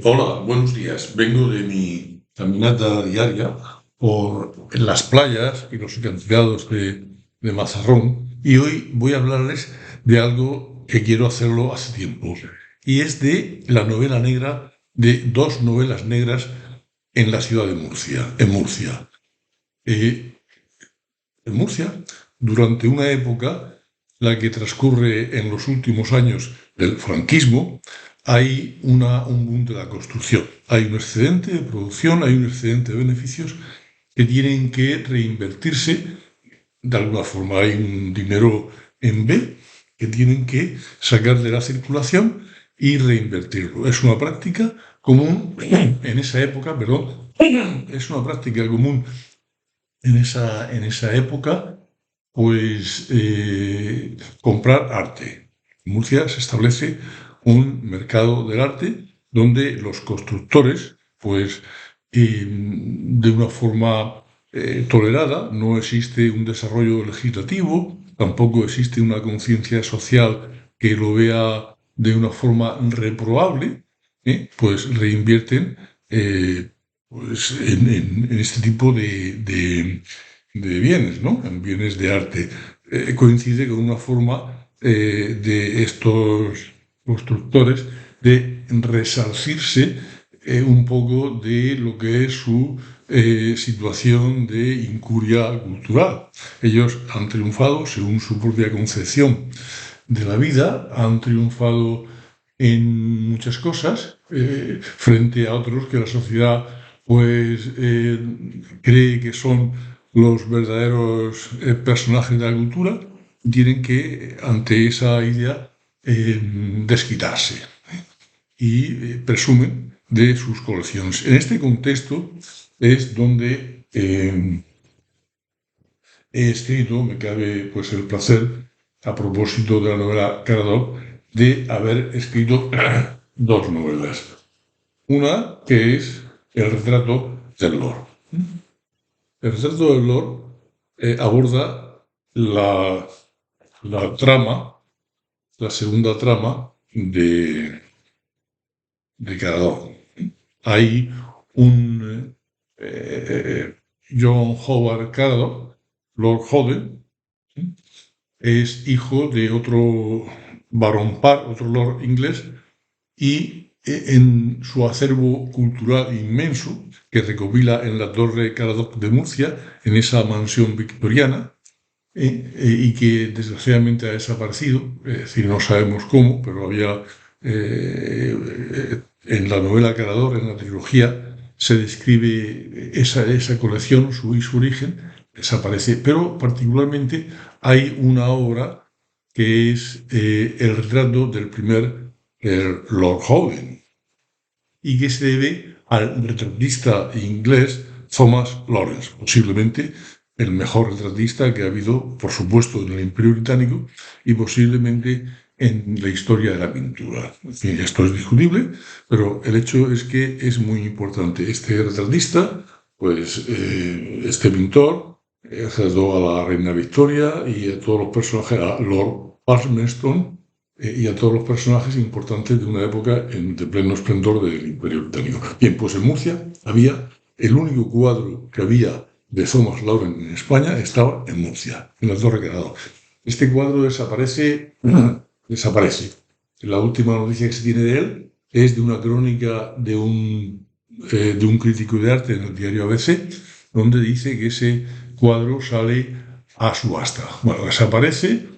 Hola, buenos días. Vengo de mi caminata diaria por las playas y los acantilados de Mazarrón y hoy voy a hablarles de algo que quiero hacerlo hace tiempo y es de la novela negra, de dos novelas negras en la ciudad de Murcia, en Murcia. Eh, en Murcia, durante una época, la que transcurre en los últimos años del franquismo, hay un boom de la construcción. Hay un excedente de producción, hay un excedente de beneficios que tienen que reinvertirse de alguna forma. Hay un dinero en B que tienen que sacar de la circulación y reinvertirlo. Es una práctica común en esa época, perdón, es una práctica común en esa época, pues comprar arte. En Murcia se establece un mercado del arte donde los constructores, pues de una forma tolerada, no existe un desarrollo legislativo, tampoco existe una conciencia social que lo vea de una forma reprobable, pues reinvierten pues en este tipo de bienes, ¿no? En bienes de arte. Coincide con una forma de estos constructores de resarcirse un poco de lo que es su situación de incuria cultural. Ellos han triunfado según su propia concepción de la vida, han triunfado en muchas cosas frente a otros que la sociedad pues cree que son los verdaderos personajes de la cultura, tienen que ante esa idea desquitarse y presumen de sus colecciones. En este contexto es donde he escrito, me cabe pues el placer, a propósito de la novela Caradoc, de haber escrito dos novelas. Una que es El retrato del Lord. El retrato del Lord aborda la trama, la segunda trama de Caradoc. Hay un John Howard Caradoc, Lord Hoden, es hijo de otro barón par, otro lord inglés, y en su acervo cultural inmenso, que recopila en la Torre Caradoc de Murcia, en esa mansión victoriana, y que desgraciadamente ha desaparecido, es decir, no sabemos cómo, pero había en la novela Carador, en la trilogía, se describe esa colección, su origen, desaparece, pero particularmente hay una obra que es el retrato del primer Lord Howe, y que se debe al retratista inglés Thomas Lawrence, posiblemente el mejor retratista que ha habido, por supuesto, en el Imperio Británico y posiblemente en la historia de la pintura. En fin, esto es discutible, pero el hecho es que es muy importante. Este retratista, pues este pintor, retrató a la reina Victoria y a todos los personajes, a Lord Palmerston, y a todos los personajes importantes de una época de pleno esplendor del Imperio Británico. Bien, pues en Murcia había el único cuadro que había de Thomas Lawrence en España, estaba en Murcia, en la Torre Quedado. Este cuadro desaparece. La última noticia que se tiene de él es de una crónica de un crítico de arte en el diario ABC, donde dice que ese cuadro sale a subasta. Bueno, desaparece.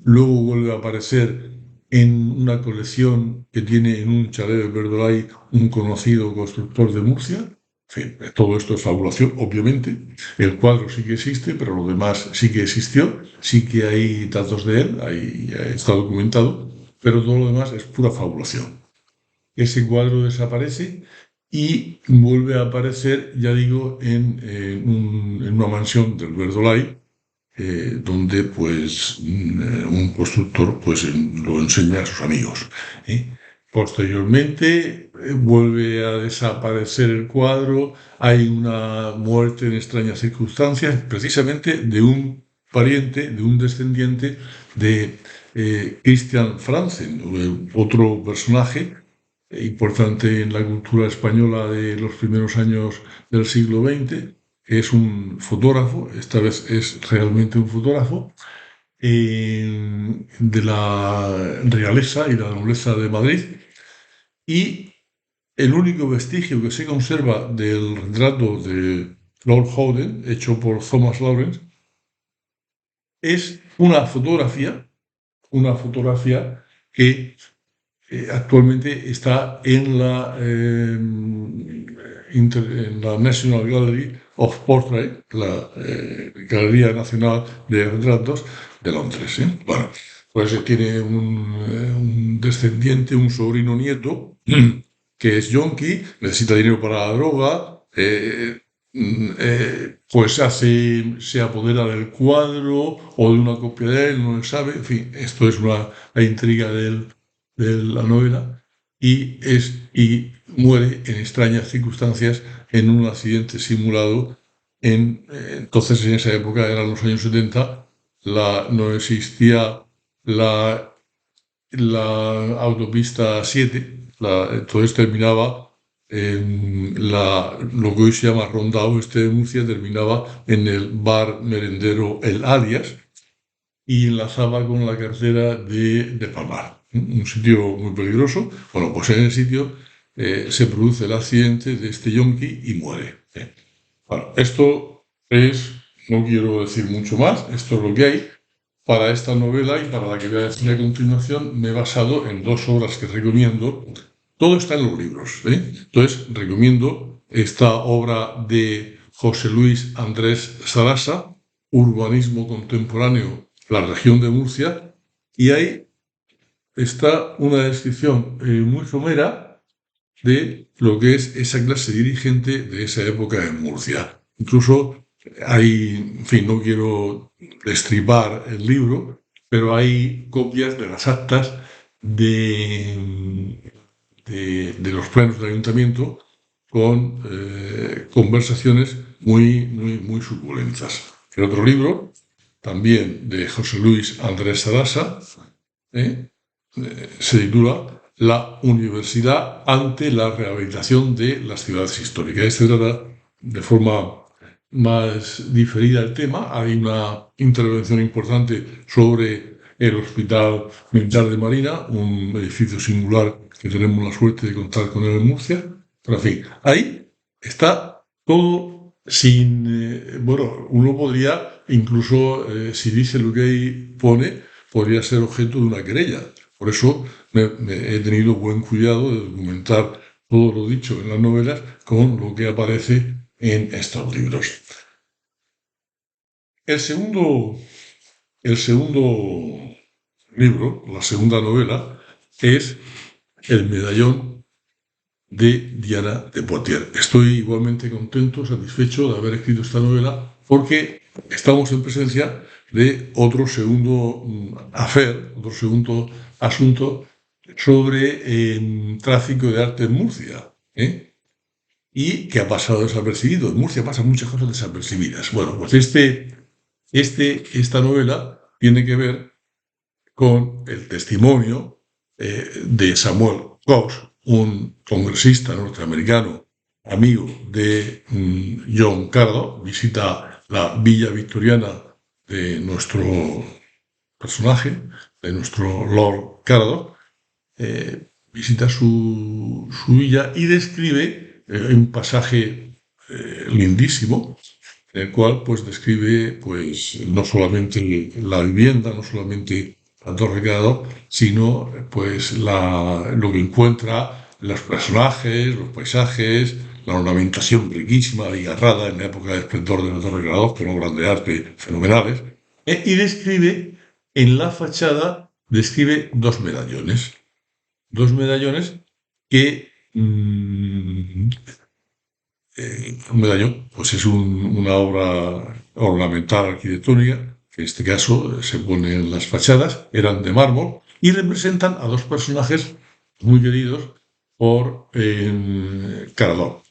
Luego vuelve a aparecer en una colección que tiene en un chalet de Verdolay un conocido constructor de Murcia. En fin, todo esto es fabulación, obviamente. El cuadro sí que existe, pero lo demás sí que existió, sí que hay datos de él, está documentado, pero todo lo demás es pura fabulación. Ese cuadro desaparece y vuelve a aparecer, ya digo, en una mansión del Verdolay, donde pues un constructor pues lo enseña a sus amigos. Posteriormente vuelve a desaparecer el cuadro, hay una muerte en extrañas circunstancias, precisamente de un pariente, de un descendiente de Christian Franzen, otro personaje importante en la cultura española de los primeros años del siglo XX. Es un fotógrafo, esta vez es realmente un fotógrafo, de la realeza y la nobleza de Madrid, y el único vestigio que se conserva del retrato de Lord Howden, hecho por Thomas Lawrence, es una fotografía que actualmente está en la National Gallery of Portrait, la Galería Nacional de Retratos de Londres. Bueno, pues tiene un descendiente, un sobrino nieto, que es yonki, necesita dinero para la droga, pues se apodera del cuadro o de una copia de él, no se sabe. En fin, esto es la intriga de la novela, y muere en extrañas circunstancias en un accidente simulado. Entonces, en esa época, eran los años 70, no existía la autopista 7, entonces terminaba lo que hoy se llama Ronda Oeste de Murcia, terminaba en el bar merendero El Alias y enlazaba con la carretera de Palmar, un sitio muy peligroso. Bueno, pues en el sitio se produce el accidente de este yonki y muere. Bueno, no quiero decir mucho más, esto es lo que hay. Para esta novela y para la que voy a decir a continuación, me he basado en dos obras que recomiendo. Todo está en los libros. Entonces, recomiendo esta obra de José Luis Andrés Sarasa, Urbanismo Contemporáneo, la región de Murcia, y ahí está una descripción muy somera de lo que es esa clase dirigente de esa época en Murcia. Incluso en fin, no quiero destripar el libro, pero hay copias de las actas de los plenos del ayuntamiento con conversaciones muy, muy, muy suculentas. El otro libro, también de José Luis Andrés Sarasa, se titula La universidad ante la rehabilitación de las ciudades históricas. Este trata de forma más diferida el tema. Hay una intervención importante sobre el Hospital Militar de Marina, un edificio singular que tenemos la suerte de contar con él en Murcia. Pero, en fin, ahí está todo bueno, uno podría, incluso si dice lo que ahí pone, podría ser objeto de una querella. Por eso he tenido buen cuidado de documentar todo lo dicho en las novelas con lo que aparece en estos libros. El segundo libro, la segunda novela, es El medallón de Diana de Poitiers. Estoy igualmente contento, satisfecho de haber escrito esta novela, porque estamos en presencia de otro segundo otro segundo asunto sobre tráfico de arte en Murcia, y que ha pasado desapercibido. En Murcia pasan muchas cosas desapercibidas. Bueno, pues esta novela tiene que ver con el testimonio de Samuel Cox, un congresista norteamericano, amigo de John Cardo. Visita la villa victoriana de nuestro personaje, de nuestro Lord Cardo, visita su villa y describe un pasaje lindísimo, en el cual pues describe pues no solamente la vivienda, no solamente la Torre Cardo, sino pues lo que encuentra, los personajes, los paisajes, la ornamentación riquísima y agarrada en la época de esplendor de la Torre Cardo, con obras de arte fenomenales, y describe en la fachada, describe dos medallones que un medallón pues es una obra ornamental arquitectónica, que en este caso se pone en las fachadas, eran de mármol y representan a dos personajes muy queridos por Carador,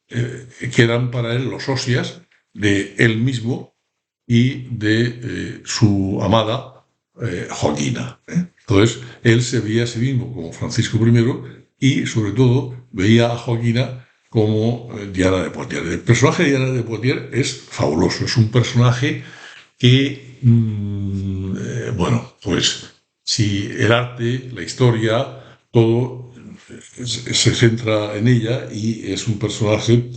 que eran para él los óseas de él mismo y de su amada, Joaquina. Entonces, él se veía a sí mismo como Francisco I y, sobre todo, veía a Joaquina como Diana de Poitiers. El personaje de Diana de Poitiers es fabuloso, es un personaje que, bueno, pues si el arte, la historia, todo se centra en ella y es un personaje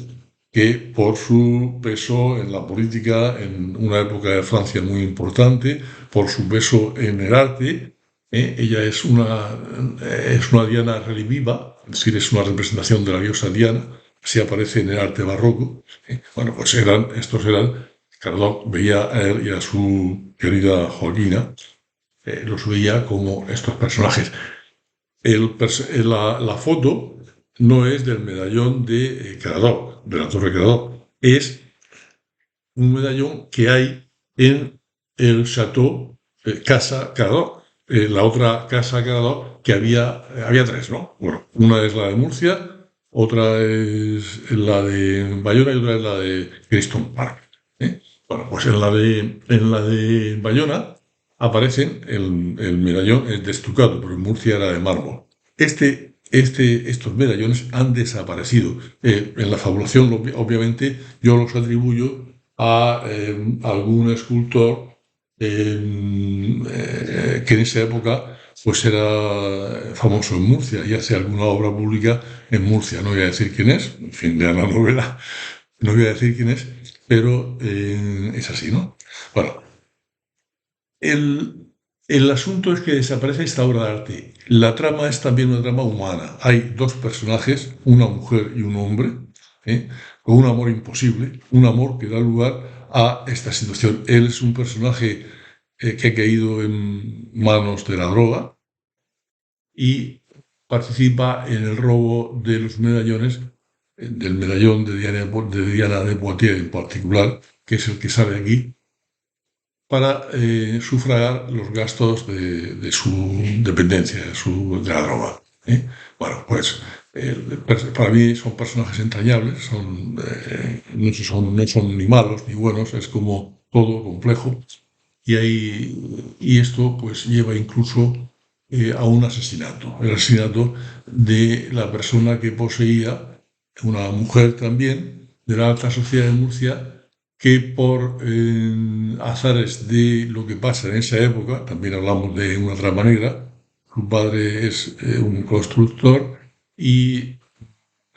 que por su peso en la política, en una época de Francia muy importante, por su peso en el arte, ella es una Diana reliviva, es decir, es una representación de la diosa Diana, así aparece en el arte barroco. Bueno, pues estos eran, Cardó veía a él y a su querida Joaquina, los veía como estos personajes. La foto no es del medallón de Caradoc, de la Torre Caradoc, es un medallón que hay en el Chateau Casa Caradoc. La otra Casa Caradoc que había tres, ¿no? Bueno, una es la de Murcia, otra es la de Bayona y otra es la de Criston Park. Bueno, pues en la de Bayona aparecen el medallón es de estucado, pero en Murcia era de mármol. Estos medallones han desaparecido. En la fabulación, obviamente, yo los atribuyo a algún escultor que en esa época pues era famoso en Murcia y hace alguna obra pública en Murcia. No voy a decir quién es, en fin, de la novela, no voy a decir quién es, pero es así, ¿no? Bueno, el asunto es que desaparece esta obra de arte. La trama es también una trama humana. Hay dos personajes, una mujer y un hombre, con un amor imposible, un amor que da lugar a esta situación. Él es un personaje que ha caído en manos de la droga y participa en el robo de los medallones, del medallón de Diana de Poitiers en particular, que es el que sale aquí para sufragar los gastos de su dependencia, de la droga. Bueno, pues para mí son personajes entrañables, no son ni malos ni buenos, es como todo complejo. Y esto pues lleva incluso a un asesinato, el asesinato de la persona que poseía, una mujer también, de la alta sociedad de Murcia, que por azares de lo que pasa en esa época, también hablamos de una trama negra, su padre es un constructor y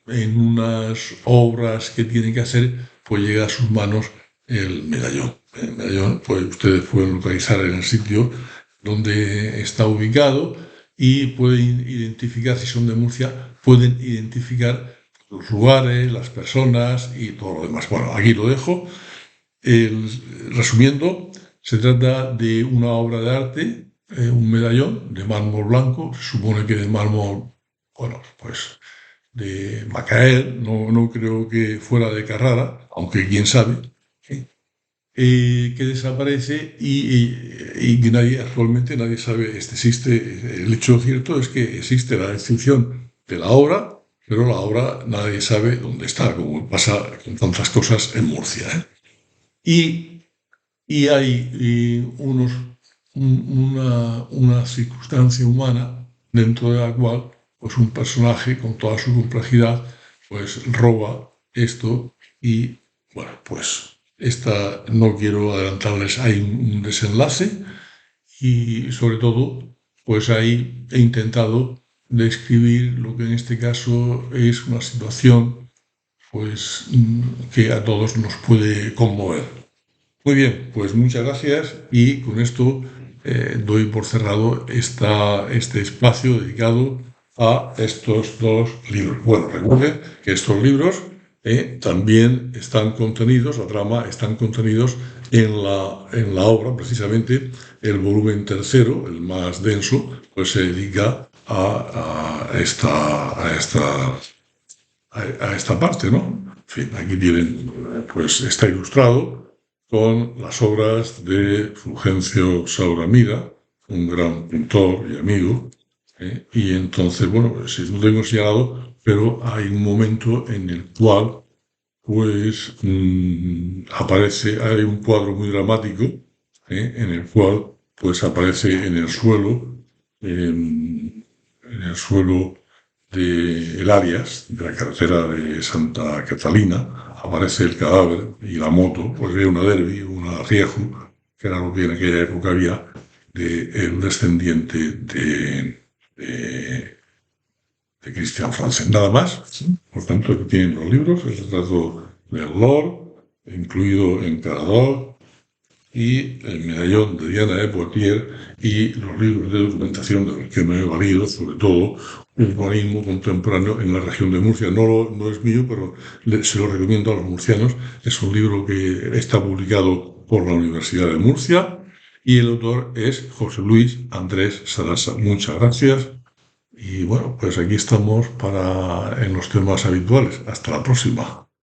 en unas obras que tiene que hacer, pues llega a sus manos el medallón. El medallón, pues ustedes pueden localizar en el sitio donde está ubicado y pueden identificar, si son de Murcia, pueden identificar los lugares, las personas y todo lo demás. Bueno, aquí lo dejo. Resumiendo, se trata de una obra de arte, un medallón de mármol blanco, se supone que de mármol, bueno, pues de Macael, no creo que fuera de Carrara, aunque quién sabe, que desaparece y que actualmente nadie sabe, existe. El hecho cierto es que existe la descripción de la obra, pero la obra nadie sabe dónde está, como pasa con tantas cosas en Murcia. Y, y hay una circunstancia humana dentro de la cual pues un personaje con toda su complejidad pues roba esto y bueno, pues no quiero adelantarles, hay un desenlace y sobre todo pues ahí he intentado describir lo que en este caso es una situación pues que a todos nos puede conmover. Muy bien, pues muchas gracias y con esto doy por cerrado este espacio dedicado a estos dos libros. Bueno, recuerden que estos libros también están contenidos, la trama están contenidos en la obra, precisamente el volumen tercero, el más denso, pues se dedica a esta parte, ¿no? En fin, aquí tienen, pues está ilustrado con las obras de Fulgencio Sauramira, un gran pintor y amigo, y entonces, bueno, pues, si no tengo señalado, pero hay un momento en el cual, pues, hay un cuadro muy dramático, en el cual pues aparece en el suelo, en el suelo de El Arias, de la carretera de Santa Catalina, aparece el cadáver y la moto, pues ve una Derby, una Rieju, que era lo que en aquella época había, de el descendiente de Christian Franzen. Nada más. Por tanto, aquí tienen los libros, el retrato del Lord, incluido en Carador, y el medallón de Diana de Poitiers y los libros de documentación de los que me he valido, sobre todo urbanismo contemporáneo en la región de Murcia. No es mío, pero se lo recomiendo a los murcianos. Es un libro que está publicado por la Universidad de Murcia y el autor es José Luis Andrés Sarasa. Muchas gracias. Y bueno, pues aquí estamos en los temas habituales. Hasta la próxima.